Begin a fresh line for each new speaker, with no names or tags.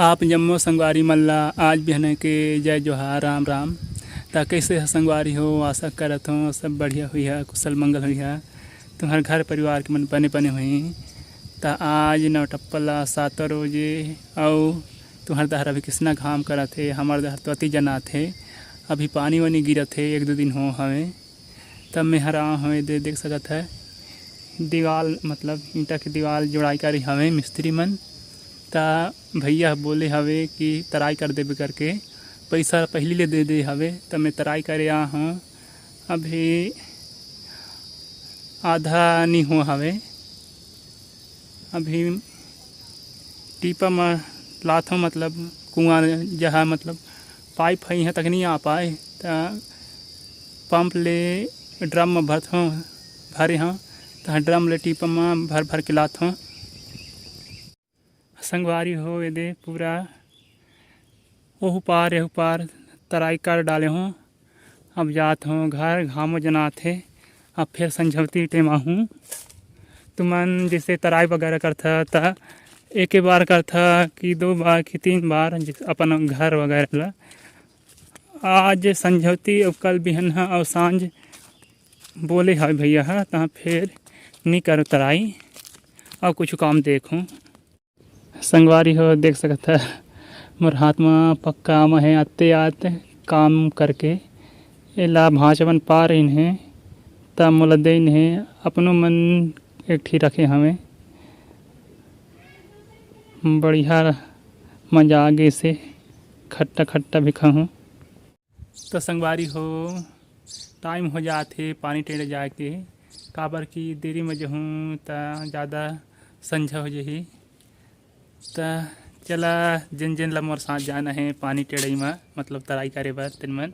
आप जम्मो संगवारी मल्ला आज बिहने के जय जोहार राम राम। ता कैसे है संगवारी हो, आशा करत हो सब बढ़िया हुई है, कुशल मंगल हुई है, तुम्हारे घर परिवार के मन बने बने हुई। ता आज नवटप्पला 7 रोजे और तुम्हारे दहर अभी किसना घाम करा थे, हमारे दहर तो अति जना थे। अभी पानी वानी गिरा थे, 1-2 दिन हो हमें तब में हरा हमें देख सकत है दीवार मतलब ईंटा की दीवार जोड़ाई करी हमें मिस्त्री मन। ता भैया बोले हवे कि तराई कर देवे करके पैसा पहले ले दे हवे, तब मैं तराई करे आ हूँ। अभी आधा नहीं हुआ हवे, अभी टीपा में लात हूँ मतलब कुआं जहाँ मतलब पाइप है तक नहीं आ पाए, तो पंप ले ड्रम में भरे हूँ, तो ड्रम ले टीपा में भर के लात हूँ। संगवारी हो ये दे पूरा ओहु पार एहु पार तराई कर डाले हूँ। अब जात हूँ घर, घामो जना थे, अब फिर संझवती टेमा हूँ। तुमन जैसे तराई वगैरह करता था एक बार करता कि 2 बार कि 3 बार अपन घर वगैरह ला। आज संझवती और कल बिहन और सांझ बोले है भैया है, तो फिर नहीं करो तराई और कुछ काम देखूँ। संगवारी हो देख सकता है मोर हाथ में पक्का में है, आते आते काम करके एला भाषवन पा रही है, तब मोला देन है अपनों मन एक ठी रखे हमें बढ़िया मजा आगे से खट्टा खट्टा भी खाऊँ। तो संगवारी हो टाइम हो जाते पानी टेड़े जाके, काबर की देरी में जो हूँ तो ज़्यादा संझा हो जही। तो चला जिन जिन ला मोर साथ जाना है पानी टेड़ई में मतलब तराई करे बर तिन मन।